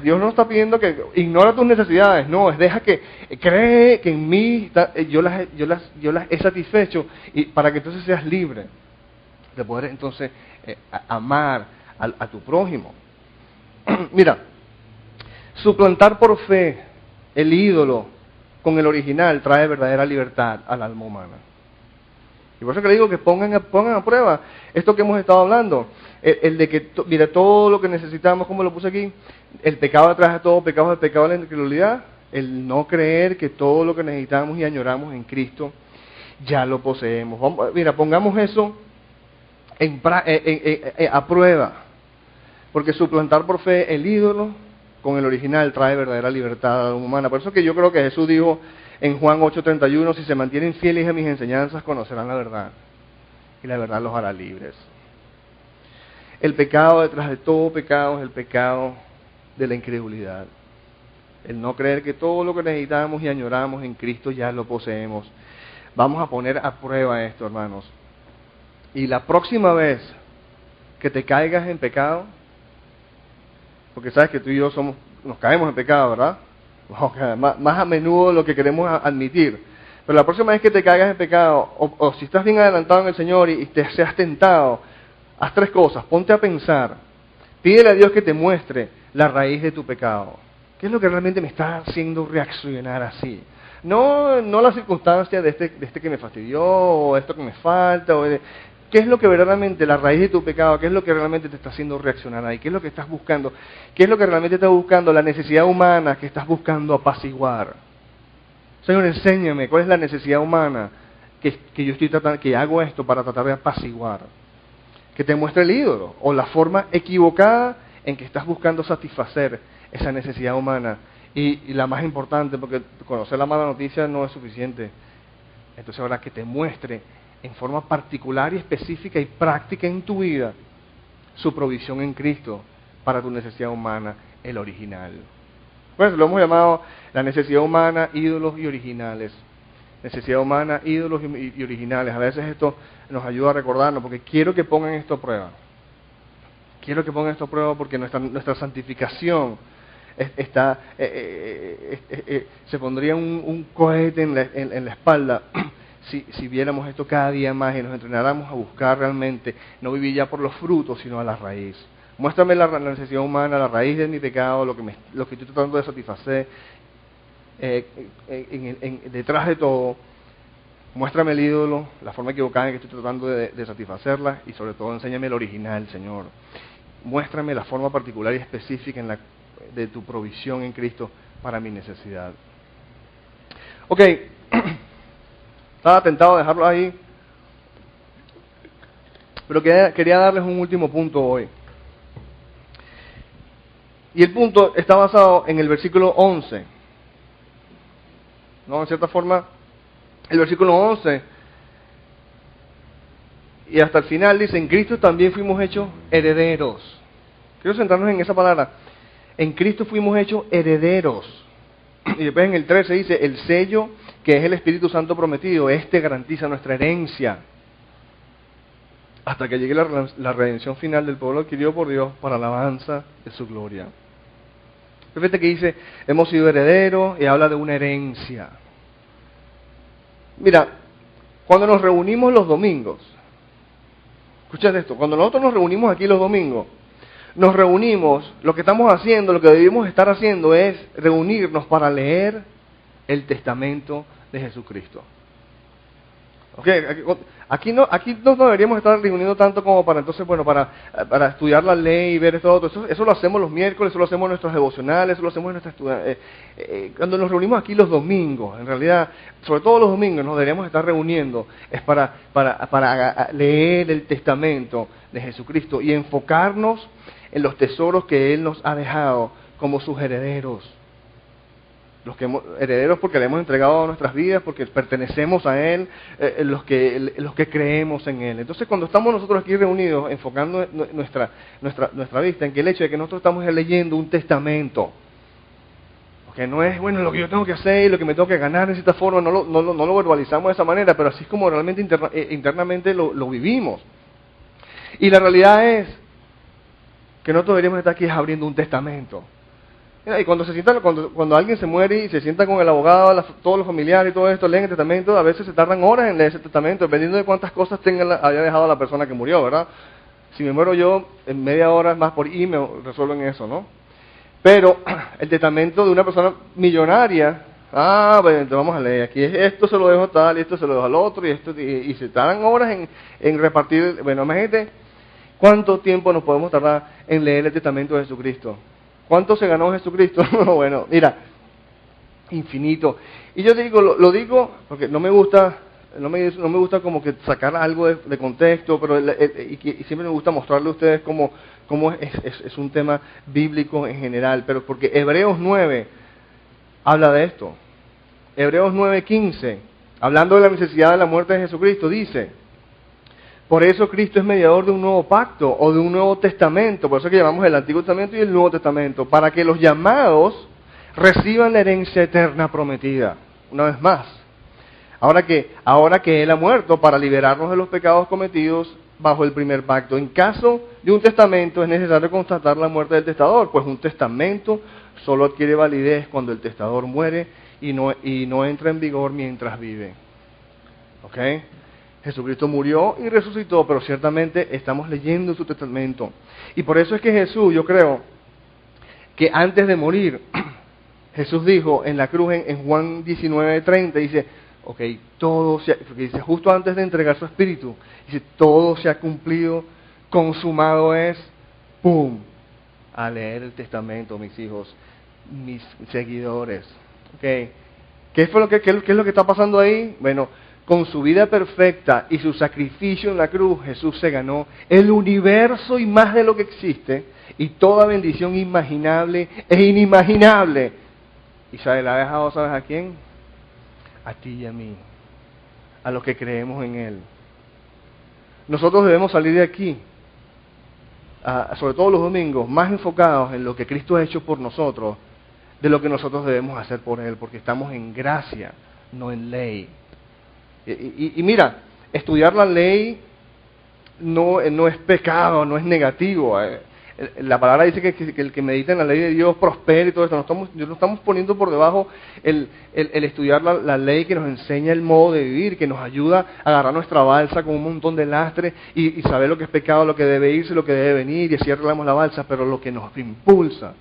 Dios no está pidiendo que ignora tus necesidades, no, deja que cree que en mí yo las he satisfecho y para que entonces seas libre de poder entonces amar a tu prójimo. Mira, suplantar por fe el ídolo con el original trae verdadera libertad al alma humana. Y por eso que le digo que pongan a prueba esto que hemos estado hablando, el de que, mira, todo lo que necesitamos, como lo puse aquí, el pecado detrás de todo pecado es el pecado de la incredulidad, el no creer que todo lo que necesitamos y añoramos en Cristo ya lo poseemos. Mira, pongamos eso a prueba, porque suplantar por fe el ídolo con el original trae verdadera libertad a la alma humana. Por eso que yo creo que Jesús dijo en Juan 8:31, si se mantienen fieles a mis enseñanzas, conocerán la verdad, y la verdad los hará libres. El pecado detrás de todo pecado es el pecado de la incredulidad, el no creer que todo lo que necesitamos y añoramos en Cristo ya lo poseemos. Vamos a poner a prueba esto, hermanos. Y la próxima vez que te caigas en pecado, porque sabes que tú y yo nos caemos en pecado, ¿verdad? Más a menudo de lo que queremos admitir. Pero la próxima vez que te caigas en pecado, o si estás bien adelantado en el Señor y te seas tentado, haz tres cosas. Ponte a pensar. Pídele a Dios que te muestre la raíz de tu pecado. ¿Qué es lo que realmente me está haciendo reaccionar así? No la circunstancia de este que me fastidió, o esto que me falta, ¿qué es lo que verdaderamente, la raíz de tu pecado, qué es lo que realmente te está haciendo reaccionar ahí? ¿Qué es lo que estás buscando? ¿Qué es lo que realmente estás buscando? La necesidad humana que estás buscando apaciguar. Señor, enséñame, ¿cuál es la necesidad humana que yo estoy tratando, que hago esto para tratar de apaciguar? Que te muestre el ídolo, o la forma equivocada en que estás buscando satisfacer esa necesidad humana. Y la más importante, porque conocer la mala noticia no es suficiente. Entonces ahora que te muestre en forma particular y específica y práctica en tu vida su provisión en Cristo para tu necesidad humana, el original. Pues lo hemos llamado la necesidad humana, ídolos y originales. Necesidad humana, ídolos y originales. A veces esto nos ayuda a recordarnos, porque quiero que pongan esto a prueba. Quiero que pongan esto a prueba porque nuestra santificación se pondría un cohete en la espalda si viéramos esto cada día más y nos entrenáramos a buscar realmente, no vivir ya por los frutos, sino a la raíz. Muéstrame la necesidad humana, la raíz de mi pecado, lo que estoy tratando de satisfacer, detrás de todo, muéstrame el ídolo, la forma equivocada en que estoy tratando de satisfacerla, y sobre todo enséñame el original, Señor. Muéstrame la forma particular y específica de tu provisión en Cristo para mi necesidad. Ok, estaba tentado a dejarlo ahí, pero quería darles un último punto hoy. Y el punto está basado en el versículo 11. ¿No? En cierta forma, el versículo 11 y hasta el final dice, en Cristo también fuimos hechos herederos. Quiero centrarnos en esa palabra. En Cristo fuimos hechos herederos. Y después en el 13 dice, el sello que es el Espíritu Santo prometido, este garantiza nuestra herencia hasta que llegue la redención final del pueblo adquirido por Dios para alabanza de su gloria. Fíjate que dice, hemos sido herederos y habla de una herencia. Mira, cuando nos reunimos los domingos, escuchad esto, cuando nosotros nos reunimos aquí los domingos, nos reunimos, lo que estamos haciendo, lo que debemos estar haciendo es reunirnos para leer el testamento de Jesucristo. Okay, aquí no deberíamos estar reuniendo tanto como para entonces, bueno, para estudiar la ley y ver esto otro. Eso lo hacemos los miércoles, eso lo hacemos en nuestros devocionales, eso lo hacemos en nuestras cuando nos reunimos aquí los domingos, en realidad, sobre todo los domingos, nos deberíamos estar reuniendo, es para leer el testamento de Jesucristo y enfocarnos en los tesoros que Él nos ha dejado como sus herederos. Herederos porque le hemos entregado nuestras vidas, porque pertenecemos a Él, los que creemos en Él. Entonces, cuando estamos nosotros aquí reunidos, enfocando nuestra vista en que el hecho de que nosotros estamos leyendo un testamento, que no es, bueno, lo que yo tengo que hacer y lo que me tengo que ganar de cierta forma, no lo verbalizamos de esa manera, pero así es como realmente internamente lo vivimos. Y la realidad es que nosotros deberíamos estar aquí abriendo un testamento. Y cuando alguien se muere y se sienta con el abogado, todos los familiares y todo esto, leen el testamento, a veces se tardan horas en leer ese testamento, dependiendo de cuántas cosas haya dejado la persona que murió, ¿verdad? Si me muero yo, en media hora más por email resuelven eso, ¿no? Pero el testamento de una persona millonaria, bueno, vamos a leer, aquí esto se lo dejo a tal, y esto se lo dejo al otro, y se tardan horas en repartir, bueno, imagínate cuánto tiempo nos podemos tardar en leer el testamento de Jesucristo. ¿Cuánto se ganó Jesucristo? Bueno, mira, infinito. Y yo lo digo porque no me gusta como que sacar algo de contexto, pero y siempre me gusta mostrarle a ustedes cómo es un tema bíblico en general, pero porque Hebreos 9 habla de esto. Hebreos 9:15, hablando de la necesidad de la muerte de Jesucristo, dice, por eso Cristo es mediador de un nuevo pacto o de un nuevo testamento, por eso que llamamos el Antiguo Testamento y el Nuevo Testamento, para que los llamados reciban la herencia eterna prometida. Una vez más, ahora que Él ha muerto para liberarnos de los pecados cometidos bajo el primer pacto. En caso de un testamento es necesario constatar la muerte del testador, pues un testamento solo adquiere validez cuando el testador muere y no entra en vigor mientras vive. ¿Ok? Jesucristo murió y resucitó, pero ciertamente estamos leyendo su testamento. Y por eso es que Jesús, yo creo, que antes de morir, Jesús dijo en la cruz en Juan 19:30, dice, dice, justo antes de entregar su espíritu, dice, todo se ha cumplido, consumado es, ¡pum! A leer el testamento, mis hijos, mis seguidores. ¿Qué es lo que está pasando ahí? Bueno, con su vida perfecta y su sacrificio en la cruz, Jesús se ganó el universo y más de lo que existe, y toda bendición imaginable e inimaginable. ¿Y se la ha dejado, sabes a quién? A ti y a mí, a los que creemos en Él. Nosotros debemos salir de aquí, sobre todo los domingos, más enfocados en lo que Cristo ha hecho por nosotros, de lo que nosotros debemos hacer por Él, porque estamos en gracia, no en ley. Y mira, estudiar la ley no es pecado, no es negativo. La palabra dice que el que medita en la ley de Dios prospera y todo esto. No estamos poniendo por debajo el estudiar la ley que nos enseña el modo de vivir, que nos ayuda a agarrar nuestra balsa con un montón de lastre y saber lo que es pecado, lo que debe irse, lo que debe venir, y así arreglamos la balsa. Pero lo que nos impulsa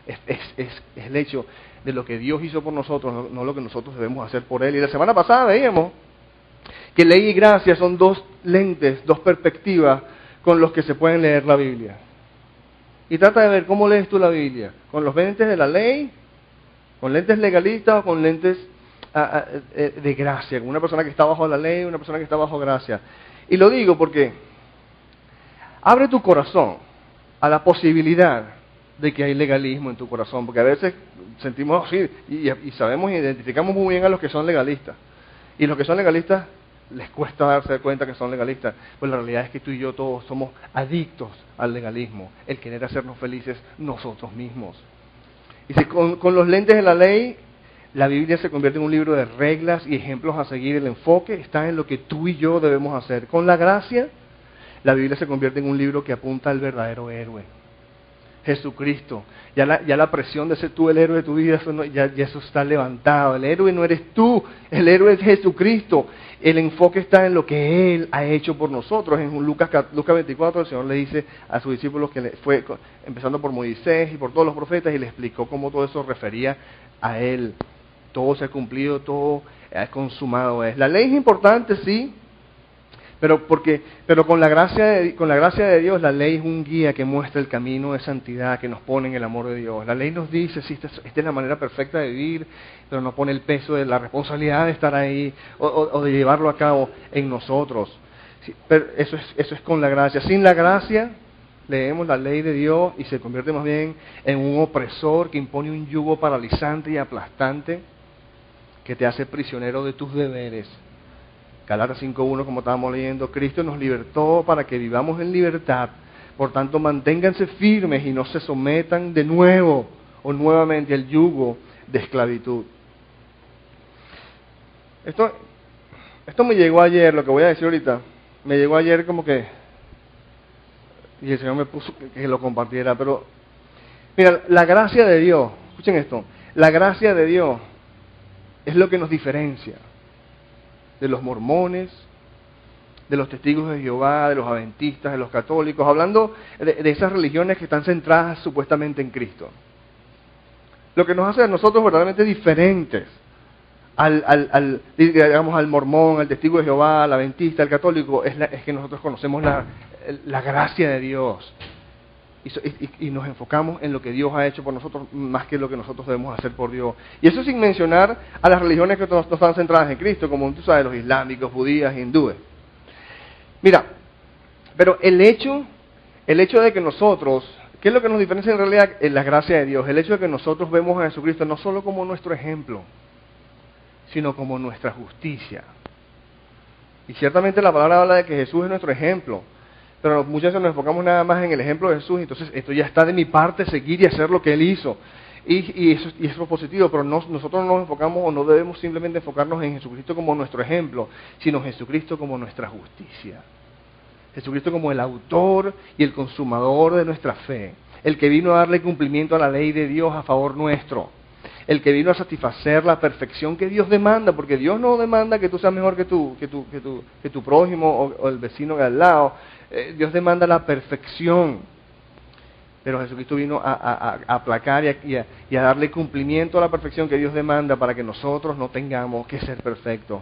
es el hecho de lo que Dios hizo por nosotros, no lo que nosotros debemos hacer por Él. Y la semana pasada veíamos que ley y gracia son dos lentes, dos perspectivas con los que se pueden leer la Biblia. Y trata de ver cómo lees tú la Biblia, con los lentes de la ley, con lentes legalistas o con lentes de gracia, como una persona que está bajo la ley, una persona que está bajo gracia. Y lo digo porque abre tu corazón a la posibilidad de que hay legalismo en tu corazón, porque a veces sentimos así y sabemos e identificamos muy bien a los que son legalistas. Y los que son legalistas les cuesta darse cuenta que son legalistas, pues la realidad es que tú y yo todos somos adictos al legalismo, el querer hacernos felices nosotros mismos. Y si con los lentes de la ley, la Biblia se convierte en un libro de reglas y ejemplos a seguir, el enfoque está en lo que tú y yo debemos hacer. Con la gracia, la Biblia se convierte en un libro que apunta al verdadero héroe, Jesucristo. Ya la presión de ser tú el héroe de tu vida, ya eso está levantado. El héroe no eres tú, el héroe es Jesucristo. El enfoque está en lo que Él ha hecho por nosotros. En Lucas 24 el Señor le dice a sus discípulos que fue empezando por Moisés y por todos los profetas y le explicó cómo todo eso refería a Él. Todo se ha cumplido, todo consumado es. La ley es importante, sí, pero con la gracia de Dios, la ley es un guía que muestra el camino de santidad, que nos pone en el amor de Dios. La ley nos dice, sí, esta es la manera perfecta de vivir, pero nos pone el peso de la responsabilidad de estar ahí o de llevarlo a cabo en nosotros. Sí, pero eso es con la gracia. Sin la gracia, leemos la ley de Dios y se convierte más bien en un opresor que impone un yugo paralizante y aplastante que te hace prisionero de tus deberes. Gálatas 5:1, como estábamos leyendo, Cristo nos libertó para que vivamos en libertad. Por tanto, manténganse firmes y no se sometan de nuevo o nuevamente al yugo de esclavitud. Esto me llegó ayer, lo que voy a decir ahorita, me llegó ayer como que, y el Señor me puso que lo compartiera, pero mira, la gracia de Dios, escuchen esto, la gracia de Dios es lo que nos diferencia de los mormones, de los testigos de Jehová, de los adventistas, de los católicos, hablando de esas religiones que están centradas supuestamente en Cristo. Lo que nos hace a nosotros verdaderamente diferentes digamos, al mormón, al testigo de Jehová, al adventista, al católico, es que nosotros conocemos la gracia de Dios y nos enfocamos en lo que Dios ha hecho por nosotros más que lo que nosotros debemos hacer por Dios. Y eso sin mencionar a las religiones que no están centradas en Cristo, como tú sabes, los islámicos, judías, hindúes. Mira, pero el hecho de que nosotros, ¿qué es lo que nos diferencia en realidad? En la gracia de Dios, el hecho de que nosotros vemos a Jesucristo no solo como nuestro ejemplo, sino como nuestra justicia. Y ciertamente la palabra habla de que Jesús es nuestro ejemplo, pero muchas veces nos enfocamos nada más en el ejemplo de Jesús, entonces esto ya está de mi parte, seguir y hacer lo que Él hizo. Y eso es positivo, pero nosotros no nos enfocamos o no debemos simplemente enfocarnos en Jesucristo como nuestro ejemplo, sino Jesucristo como nuestra justicia. Jesucristo como el autor y el consumador de nuestra fe, el que vino a darle cumplimiento a la ley de Dios a favor nuestro, el que vino a satisfacer la perfección que Dios demanda, porque Dios no demanda que tú seas mejor que tu prójimo o el vecino de al lado. Dios demanda la perfección, pero Jesucristo vino a aplacar y a darle cumplimiento a la perfección que Dios demanda para que nosotros no tengamos que ser perfectos.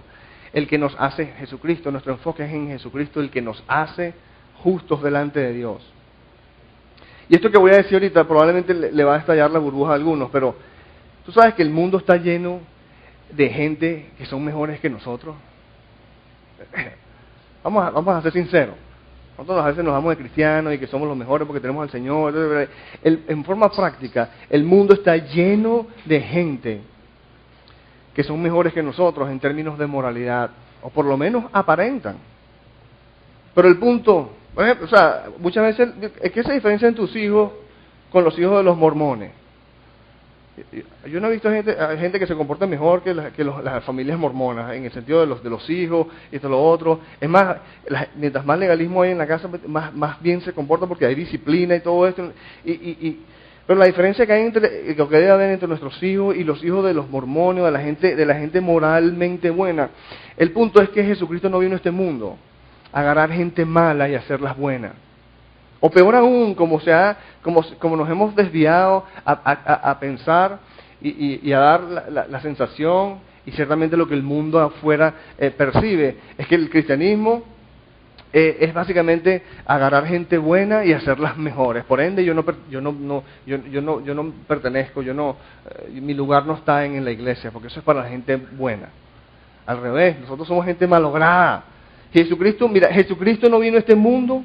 El que nos hace Jesucristo, nuestro enfoque es en Jesucristo, el que nos hace justos delante de Dios. Y esto que voy a decir ahorita probablemente le va a estallar la burbuja a algunos, pero tú sabes que el mundo está lleno de gente que son mejores que nosotros. Vamos a ser sinceros. Nosotros a veces nos damos de cristianos y que somos los mejores porque tenemos al Señor. En forma práctica, el mundo está lleno de gente que son mejores que nosotros en términos de moralidad, o por lo menos aparentan. Pero el punto, por ejemplo, muchas veces, es que se diferencian tus hijos con los hijos de los mormones. Yo no he visto gente que se comporta mejor que las familias mormonas, en el sentido de los hijos y todo lo otro. Es más, mientras más legalismo hay en la casa, más bien se comporta porque hay disciplina y todo esto. Pero la diferencia que hay lo que debe haber entre nuestros hijos y los hijos de los mormones, de la gente moralmente buena, el punto es que Jesucristo no vino a este mundo a agarrar gente mala y hacerlas buenas. O peor aún, como nos hemos desviado a pensar y a dar la sensación, y ciertamente lo que el mundo afuera percibe, es que el cristianismo es básicamente agarrar gente buena y hacerlas mejores. Por ende, yo no pertenezco, mi lugar no está en la iglesia, porque eso es para la gente buena. Al revés, nosotros somos gente malograda. Jesucristo no vino a este mundo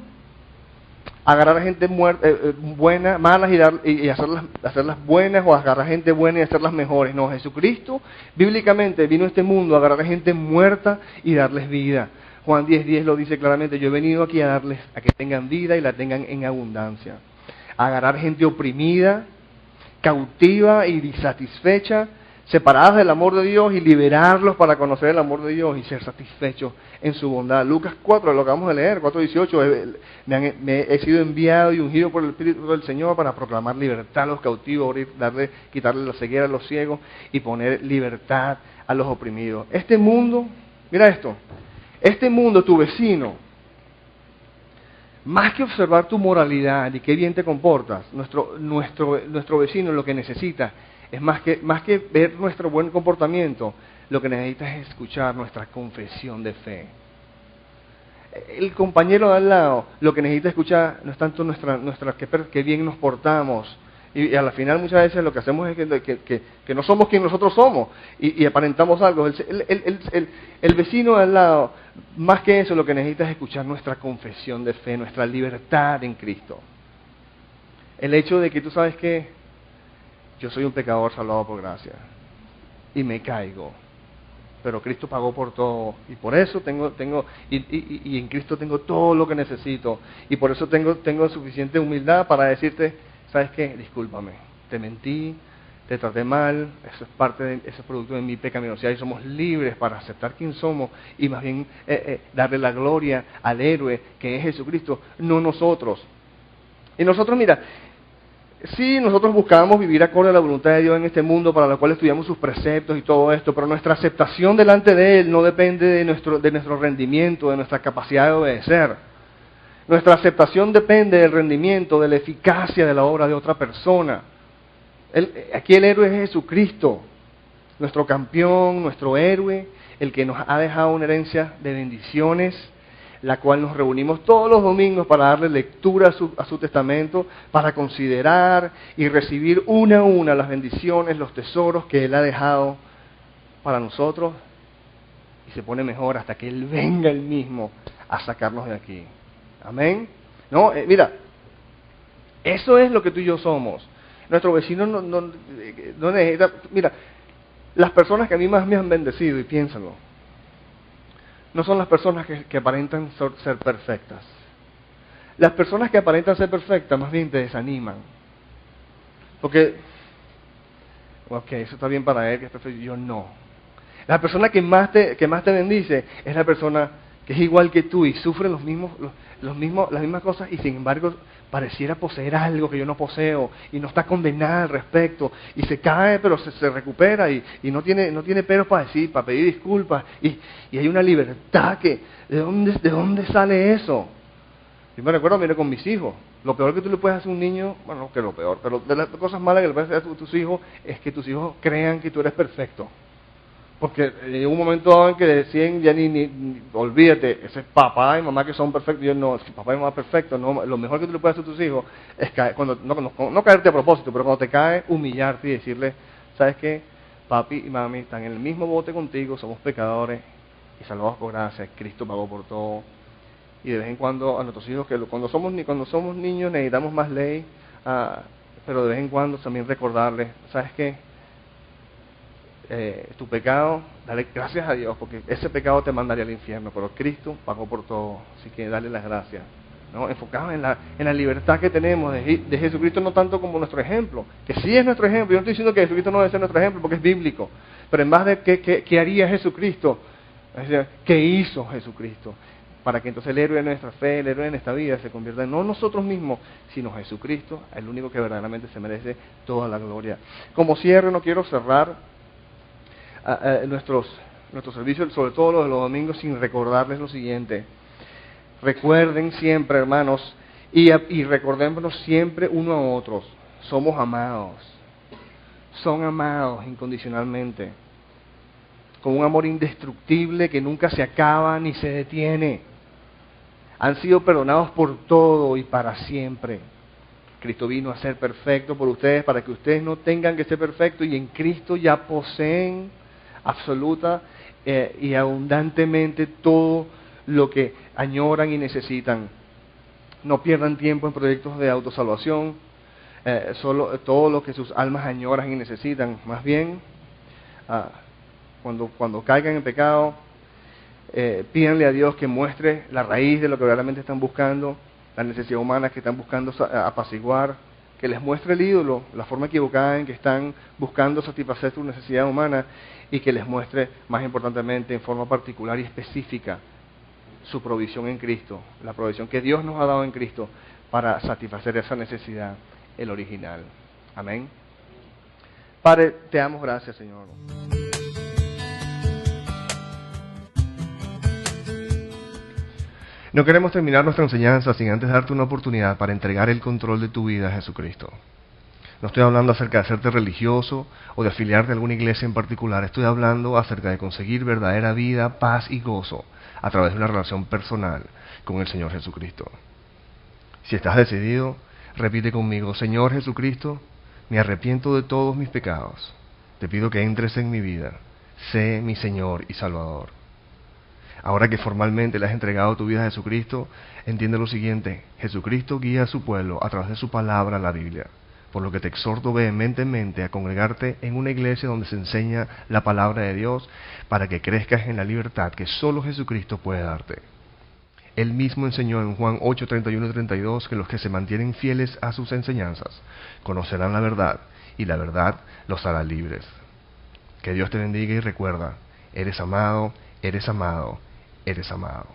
a agarrar a gente buena, malas y hacerlas buenas, o a agarrar a gente buena y hacerlas mejores. No, Jesucristo bíblicamente vino a este mundo a agarrar a gente muerta y darles vida. Juan 10:10 lo dice claramente: yo he venido aquí a que tengan vida y la tengan en abundancia. A agarrar gente oprimida, cautiva y disatisfecha, separadas del amor de Dios, y liberarlos para conocer el amor de Dios y ser satisfechos en su bondad. Lucas 4, lo acabamos de leer, 4:18, he sido enviado y ungido por el Espíritu del Señor para proclamar libertad a los cautivos, quitarle la ceguera a los ciegos y poner libertad a los oprimidos. Este mundo, mira esto, este mundo, tu vecino, más que observar tu moralidad y qué bien te comportas, nuestro vecino lo que necesita es más que ver nuestro buen comportamiento, lo que necesita es escuchar nuestra confesión de fe. El compañero de al lado lo que necesita escuchar no es tanto que bien nos portamos, y a la final muchas veces lo que hacemos es que no somos quien nosotros somos y aparentamos algo. El vecino de al lado, más que eso, lo que necesita es escuchar nuestra confesión de fe, nuestra libertad en Cristo. El hecho de que tú sabes que yo soy un pecador salvado por gracia y me caigo, pero Cristo pagó por todo, y por eso y en Cristo tengo todo lo que necesito, y por eso tengo suficiente humildad para decirte: ¿sabes qué? Discúlpame, te mentí, te traté mal, eso es producto de mi pecaminosidad, y somos libres para aceptar quién somos y más bien darle la gloria al héroe que es Jesucristo, no nosotros. Y nosotros, mira, sí, nosotros buscábamos vivir acorde a la voluntad de Dios en este mundo, para lo cual estudiamos sus preceptos y todo esto, pero nuestra aceptación delante de Él no depende de nuestro rendimiento, de nuestra capacidad de obedecer. Nuestra aceptación depende del rendimiento, de la eficacia de la obra de otra persona. Aquí el héroe es Jesucristo, nuestro campeón, nuestro héroe, el que nos ha dejado una herencia de bendiciones, la cual nos reunimos todos los domingos para darle lectura a su testamento, para considerar y recibir una a una las bendiciones, los tesoros que Él ha dejado para nosotros, y se pone mejor hasta que Él venga Él mismo a sacarnos de aquí. Amén. No, mira, eso es lo que tú y yo somos. Nuestro vecino no necesita. Mira, las personas que a mí más me han bendecido, y piénsalo, no son las personas que aparentan ser perfectas. Las personas que aparentan ser perfectas más bien te desaniman. Porque, ok, eso está bien para él, que es perfecto, yo no. La persona que más te bendice es la persona que es igual que tú y sufre las mismas cosas, y sin embargo pareciera poseer algo que yo no poseo, y no está condenada al respecto, y se cae pero se recupera, y no tiene peros para pedir disculpas, y hay una libertad que, ¿de dónde sale eso? Yo me recuerdo, mire, con mis hijos, lo peor que tú le puedes hacer a un niño, bueno, no que lo peor, pero de las cosas malas que le puedes hacer a tus hijos es que tus hijos crean que tú eres perfecto. Porque en un momento dado en que decían, ya ni olvídate, ese es papá y mamá que son perfectos. Yo no, si papá y mamá perfectos, no, lo mejor que tú le puedes hacer a tus hijos es no caerte a propósito, pero cuando te cae, humillarte y decirle: ¿sabes qué? Papi y mami están en el mismo bote contigo, somos pecadores y salvados por gracia, Cristo pagó por todo. Y de vez en cuando a nuestros hijos, que cuando somos niños necesitamos más ley, pero de vez en cuando también recordarles: ¿sabes qué? Tu pecado, dale gracias a Dios, porque ese pecado te mandaría al infierno, pero Cristo pagó por todo, así que dale las gracias, ¿no? Enfocados en la libertad que tenemos de Jesucristo, no tanto como nuestro ejemplo, que sí es nuestro ejemplo. Yo no estoy diciendo que Jesucristo no debe ser nuestro ejemplo, porque es bíblico, pero en más de qué haría Jesucristo, es decir, ¿qué hizo Jesucristo? Para que entonces el héroe de nuestra fe, el héroe de nuestra vida se convierta en no nosotros mismos, sino Jesucristo, el único que verdaderamente se merece toda la gloria. Como cierre, no quiero cerrar nuestros servicios, sobre todo los de los domingos, sin recordarles lo siguiente. Recuerden siempre, hermanos, Y recordémonos siempre uno a otros, somos amados, son amados incondicionalmente, con un amor indestructible que nunca se acaba ni se detiene. Han sido perdonados por todo y para siempre. Cristo vino a ser perfecto por ustedes para que ustedes no tengan que ser perfectos, y en Cristo ya poseen absoluta y abundantemente todo lo que añoran y necesitan. No pierdan tiempo en proyectos de autosalvación, solo todo lo que sus almas añoran y necesitan. Más bien, cuando caigan en pecado, pídanle a Dios que muestre la raíz de lo que verdaderamente están buscando, la necesidad humana que están buscando apaciguar, que les muestre el ídolo, la forma equivocada en que están buscando satisfacer su necesidad humana, y que les muestre, más importantemente, en forma particular y específica, su provisión en Cristo, la provisión que Dios nos ha dado en Cristo para satisfacer esa necesidad, el original. Amén. Padre, te damos gracias, Señor. No queremos terminar nuestra enseñanza sin antes darte una oportunidad para entregar el control de tu vida a Jesucristo. No estoy hablando acerca de hacerte religioso o de afiliarte a alguna iglesia en particular. Estoy hablando acerca de conseguir verdadera vida, paz y gozo a través de una relación personal con el Señor Jesucristo. Si estás decidido, repite conmigo: Señor Jesucristo, me arrepiento de todos mis pecados. Te pido que entres en mi vida. Sé mi Señor y Salvador. Ahora que formalmente le has entregado tu vida a Jesucristo, entiende lo siguiente: Jesucristo guía a su pueblo a través de su palabra, la Biblia. Por lo que te exhorto vehementemente a congregarte en una iglesia donde se enseña la palabra de Dios, para que crezcas en la libertad que solo Jesucristo puede darte. Él mismo enseñó en Juan 8, 31 y 32 que los que se mantienen fieles a sus enseñanzas conocerán la verdad, y la verdad los hará libres. Que Dios te bendiga, y recuerda: eres amado, eres amado, eres amado.